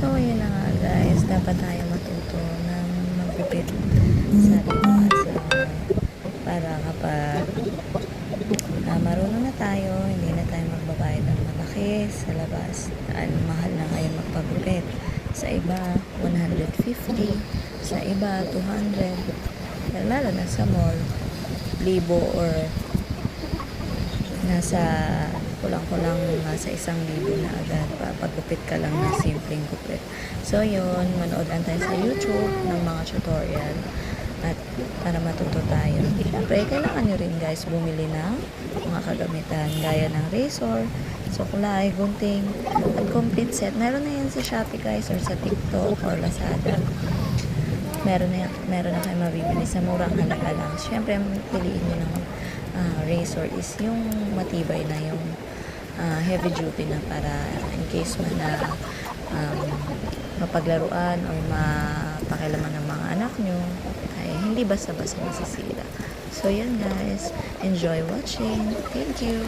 So, yun na nga guys, dapat tayo matuto ng magbibit sa riba at sa para kapag marunong na tayo, hindi na tayo magbabayad ng malaki sa labas. Mahal na ngayon magpagupit. Sa iba, 150. Sa iba, 200. Lalo na sa mall, libo or nasa kulang-kulang nasa 1,000 na agad. Pagupit ka lang na simpleng gupit. So yun, manood lang tayo sa YouTube ng mga tutorial at para matuto tayo. Siyempre, kailangan nyo rin guys bumili ng mga kagamitan gaya ng razor, suklay, gunting, at complete set. Meron na yan sa Shopee guys or sa TikTok or Lazada. Meron na kayo mabibili sa murang halaga lang. Siyempre, piliin nyo ng razor is yung matibay na, yung heavy duty na para in case man na mapaglaruan or mapakilaman ng mga anak nyo ay hindi basta-basta masisira. So yan guys, enjoy watching. Thank you.